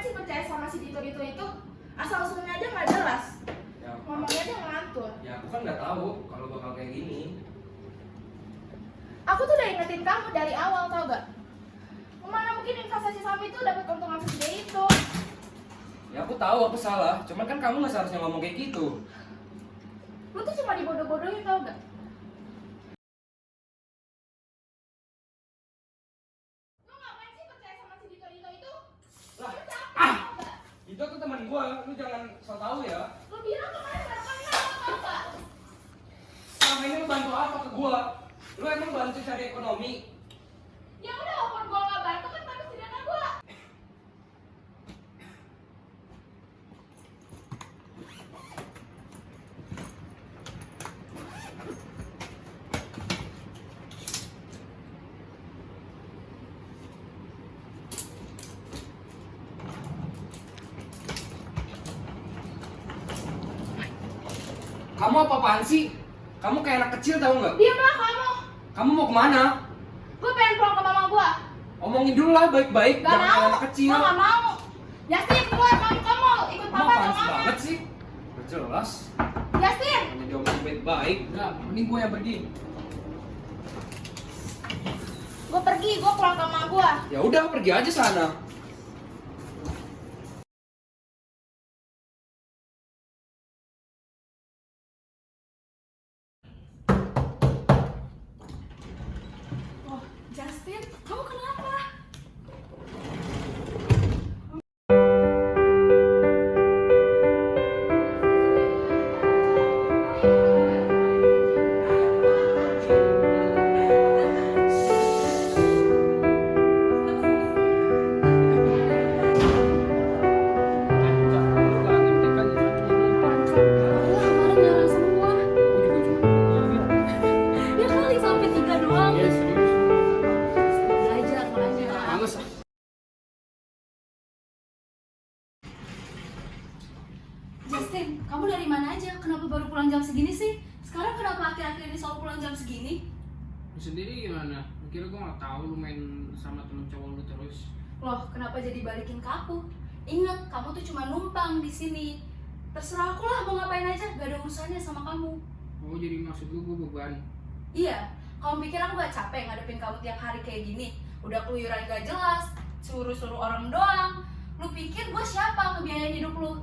sih percaya sama si Dito itu? Asal-usulnya aja nggak jelas. Ya, Ngomongnya aja ngelantur. ya aku kan nggak tahu kalau bakal kayak gini. Aku tuh udah ingetin kamu dari awal, tau gak? Mana mungkin investasi saham itu dapat keuntungan segede itu? Ya aku tahu aku salah, cuman kan kamu nggak seharusnya ngomong kayak gitu. Lu tuh cuma dibodoh-bodohin, tau gak? Lu ngapain sih percaya sama si Dito itu? Lah, Lu capek, ah, tau gak? itu tuh teman gua, lu jangan so tau ya. Lu bilang kemarin gak kenal, tau gak? Selama ini lu bantu apa ke gua? Lu emang bantu cari ekonomi? Ya udah, walaupun gua gak bantu kan bagus di dana gua. Kamu apa-apaan sih? Kamu kayak anak kecil tau nggak? Diamlah kamu. Kamu mau kemana? Gua pengen pulang ke mama gua. Omongin dulu lah baik-baik, Gak jangan mau. kayak anak kecil. Gua gak mau. Justin, keluar, kamu ikut Kamu papa apaan atau sih mama? banget sih? Gak jelas. Justin, Hanya diomongin baik-baik. Enggak, mending gue yang pergi. gua pergi, gua pulang ke mama gua. Ya udah pergi aja sana. Oh, Justin, kamu kenapa? Ya kali sampai 3 doang. Belajar. Males. Justin, kamu dari mana aja? Kenapa baru pulang jam segini sih? Sekarang kenapa akhir-akhir ini selalu pulang jam segini? Lu sendiri gimana? Kira gue gak tahu lu main sama temen cowok lu terus. Loh, kenapa jadi balikin ke aku? Ingat, kamu tuh cuma numpang di sini. Terserah aku lah mau ngapain aja, gak ada urusannya sama kamu. Oh jadi maksud lu gue beban? Iya, kamu pikir aku gak capek ngadepin kamu tiap hari kayak gini? Udah keluyuran gak jelas, suruh-suruh orang doang. Lu pikir gue siapa ngebiayain hidup lu?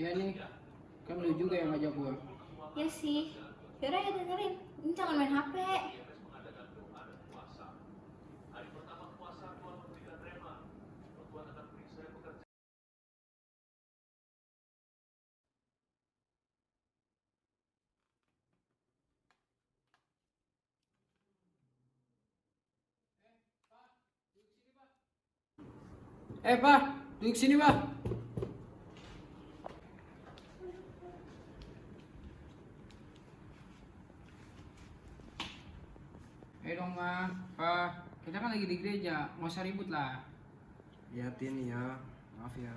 Iya nih, kan lu juga yang ngajak gue. Ya sih. Yaudah ya dengerin. Ini jangan main HP. Pak, duduk sini Pak. Dong Ma, Pak, kita kan lagi di gereja, nggak usah ribut lah. Ya Tin ya, maaf ya.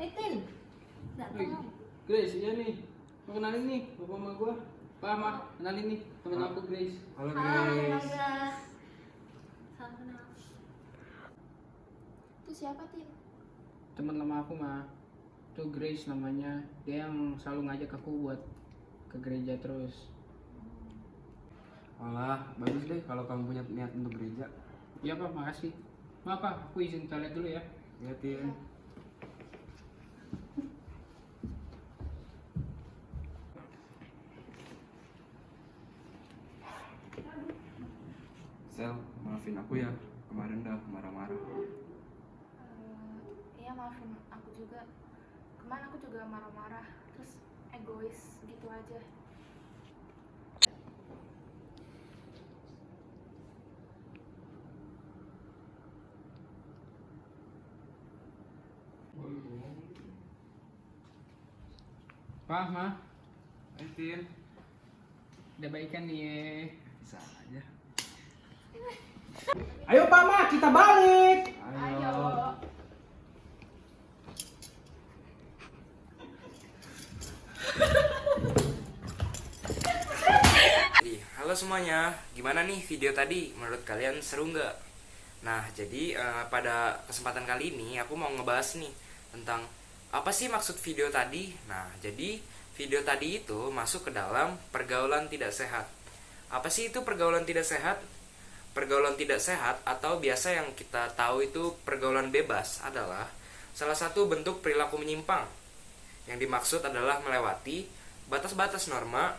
Tin. Wih, Datang. Grace, iya nih, mau kenalin nih, bapak sama gua. Pak, Ma, kenalin nih, temen aku Grace. Halo Halo, guys. Naga. Salam kenal. Itu siapa, Tin? Temen lama aku Ma, tuh Grace namanya. Dia yang selalu ngajak aku buat ke gereja terus. Alah, bagus deh kalau kamu punya niat untuk gereja. Iya Pak, makasih. Maaf Pak, aku izin toilet dulu ya. Ya Tin. Sel, maafin aku ya. Kemarin dah marah-marah. Iya, maafin aku juga. Kemarin aku juga marah-marah, terus egois gitu aja. Pak, Ma, Tin. udah baikan nih. Bisa aja. Ayo Pak, Ma, kita balik. Ayo. Halo semuanya, gimana nih video tadi? Menurut kalian seru nggak? Nah, jadi pada kesempatan kali ini aku mau ngebahas nih tentang apa sih maksud video tadi. Nah, jadi video tadi itu masuk ke dalam pergaulan tidak sehat. Apa sih itu pergaulan tidak sehat? Pergaulan tidak sehat atau biasa yang kita tahu itu pergaulan bebas adalah salah satu bentuk perilaku menyimpang. Yang dimaksud adalah melewati batas-batas norma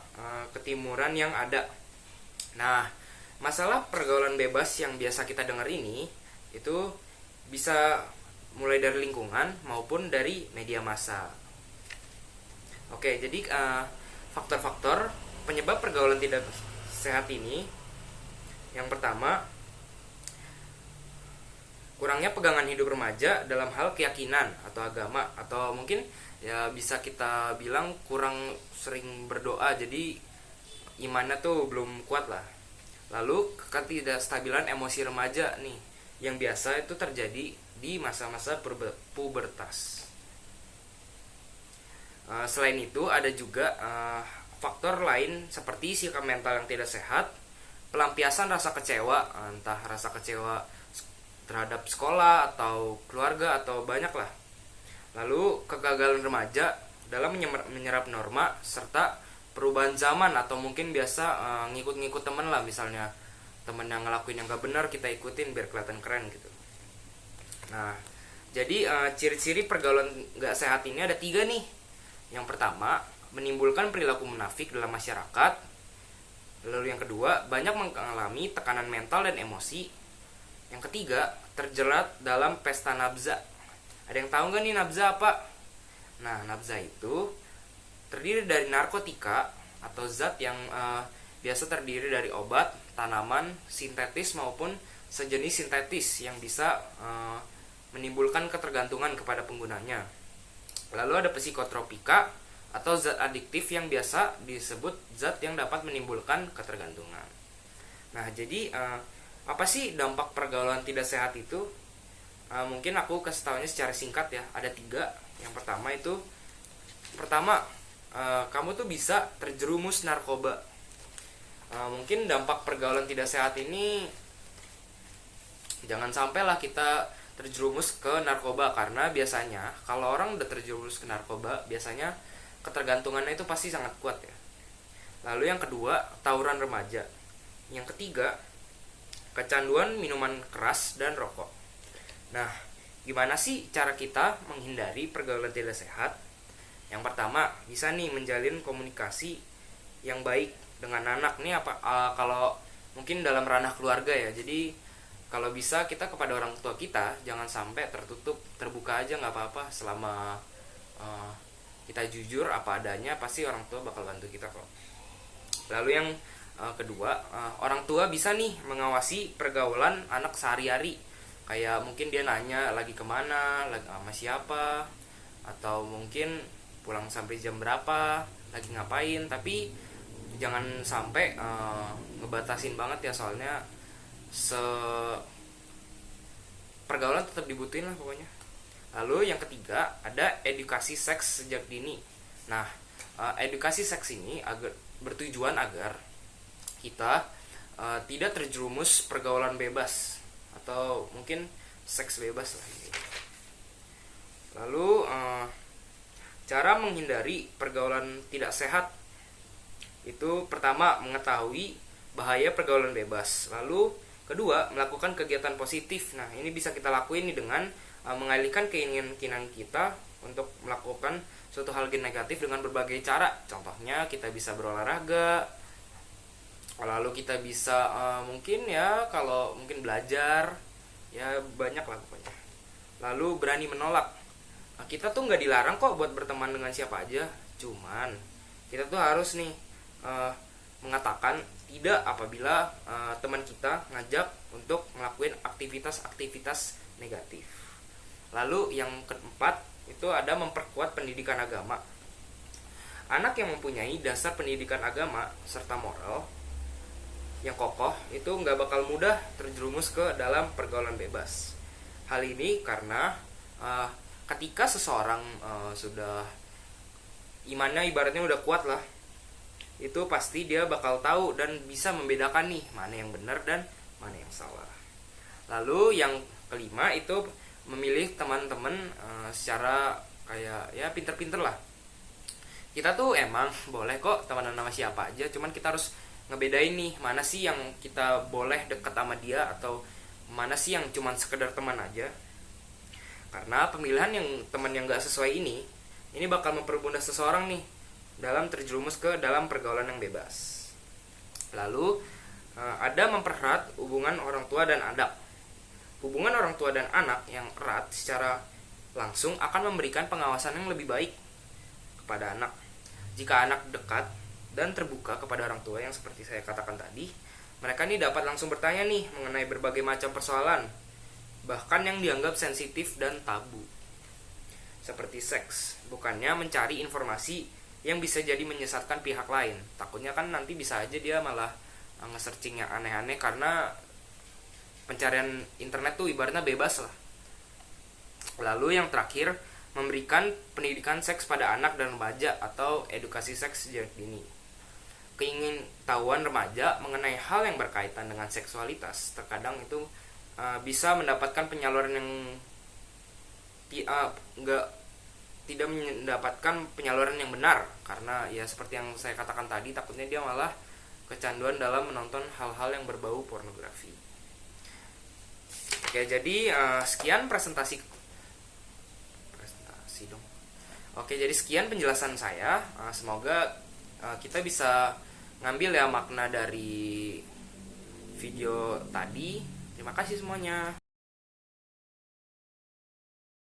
ketimuran yang ada. Nah, masalah pergaulan bebas yang biasa kita dengar ini itu bisa mulai dari lingkungan maupun dari media massa. Oke, jadi faktor-faktor penyebab pergaulan tidak sehat ini, yang pertama, kurangnya pegangan hidup remaja dalam hal keyakinan atau agama, atau mungkin ya bisa kita bilang kurang sering berdoa, jadi imannya tuh belum kuat lah. Lalu ketidakstabilan emosi remaja nih, yang biasa itu terjadi di masa-masa pubertas. Selain itu ada juga faktor lain seperti sikap mental yang tidak sehat, pelampiasan rasa kecewa, entah rasa kecewa terhadap sekolah atau keluarga atau banyak lah. Lalu kegagalan remaja dalam menyerap norma serta perubahan zaman, atau mungkin biasa ngikut-ngikut temen lah, misalnya temen yang ngelakuin yang gak benar kita ikutin biar kelihatan keren gitu. Nah, jadi ciri-ciri pergaulan gak sehat ini ada 3 nih. Yang pertama, menimbulkan perilaku munafik dalam masyarakat. Lalu yang kedua, banyak mengalami tekanan mental dan emosi. Yang ketiga, terjerat dalam pesta nabza. Ada yang tahu gak nih nabza apa? Nah, nabza itu terdiri dari narkotika atau zat yang biasa terdiri dari obat, tanaman, sintetis maupun sejenis sintetis yang bisa menimbulkan ketergantungan kepada penggunanya. Lalu ada psikotropika atau zat adiktif yang biasa disebut zat yang dapat menimbulkan ketergantungan. Nah, jadi apa sih dampak pergaulan tidak sehat itu? Mungkin aku kasih tahunya secara singkat ya. Ada 3. Yang pertama itu, kamu tuh bisa terjerumus narkoba. Mungkin dampak pergaulan tidak sehat ini, jangan sampailah kita terjerumus ke narkoba, karena biasanya kalau orang udah terjerumus ke narkoba, biasanya ketergantungannya itu pasti sangat kuat ya. Lalu yang kedua, tawuran remaja. Yang ketiga, kecanduan minuman keras dan rokok. Nah, gimana sih cara kita menghindari pergaulan tidak sehat? Yang pertama, bisa nih menjalin komunikasi yang baik dengan anak nih kalau mungkin dalam ranah keluarga ya. Jadi kalau bisa kita kepada orang tua kita jangan sampai tertutup, terbuka aja nggak apa-apa selama kita jujur apa adanya, pasti orang tua bakal bantu kita kok. Lalu yang kedua, orang tua bisa nih mengawasi pergaulan anak sehari-hari. Kayak mungkin dia nanya lagi kemana, lagi sama siapa, atau mungkin pulang sampai jam berapa, lagi ngapain. Tapi jangan sampai ngebatasin banget ya, soalnya pergaulan tetap dibutuhin lah pokoknya. Lalu yang ketiga, ada edukasi seks sejak dini. Nah, edukasi seks ini bertujuan agar kita tidak terjerumus pergaulan bebas atau mungkin seks bebas lah. Lalu cara menghindari pergaulan tidak sehat itu pertama mengetahui bahaya pergaulan bebas. Lalu kedua, melakukan kegiatan positif. Nah, ini bisa kita lakuin nih dengan mengalihkan keinginan kita untuk melakukan suatu hal negatif dengan berbagai cara. Contohnya kita bisa berolahraga, lalu kita bisa mungkin ya kalau mungkin belajar, ya banyak lah pokoknya. Lalu berani menolak. Kita tuh nggak dilarang kok buat berteman dengan siapa aja, cuman kita tuh harus nih mengatakan tidak apabila teman kita ngajak untuk ngelakuin aktivitas-aktivitas negatif. Lalu yang keempat itu ada memperkuat pendidikan agama. Anak yang mempunyai dasar pendidikan agama serta moral yang kokoh itu nggak bakal mudah terjerumus ke dalam pergaulan bebas. Hal ini karena ketika seseorang sudah imannya ibaratnya udah kuat lah, itu pasti dia bakal tahu dan bisa membedakan nih mana yang benar dan mana yang salah. Lalu yang kelima itu memilih teman-teman secara kayak ya pinter-pinter lah. Kita tuh emang boleh kok temenan sama siapa aja, cuman kita harus ngebedain nih mana sih yang kita boleh deket sama dia atau mana sih yang cuman sekedar teman aja. Karena pemilihan teman yang gak sesuai ini bakal mempermudah seseorang nih dalam terjerumus ke dalam pergaulan yang bebas. Lalu ada mempererat hubungan orang tua dan anak. Hubungan orang tua dan anak yang erat secara langsung akan memberikan pengawasan yang lebih baik kepada anak. Jika anak dekat dan terbuka kepada orang tua yang seperti saya katakan tadi, mereka nih dapat langsung bertanya nih mengenai berbagai macam persoalan, bahkan yang dianggap sensitif dan tabu, seperti seks, bukannya mencari informasi yang bisa jadi menyesatkan pihak lain. Takutnya kan nanti bisa aja dia malah nge-searching yang aneh-aneh, karena pencarian internet tuh ibaratnya bebas lah. Lalu yang terakhir, memberikan pendidikan seks pada anak dan remaja atau edukasi seks sejak dini. Keingintahuan remaja mengenai hal yang berkaitan dengan seksualitas terkadang itu bisa mendapatkan penyaluran yang tidak mendapatkan penyaluran yang benar, karena ya seperti yang saya katakan tadi, takutnya dia malah kecanduan dalam menonton hal-hal yang berbau pornografi. Oke, jadi sekian presentasi dong. Oke, jadi sekian penjelasan saya. Semoga kita bisa ngambil ya makna dari video tadi. Terima kasih semuanya.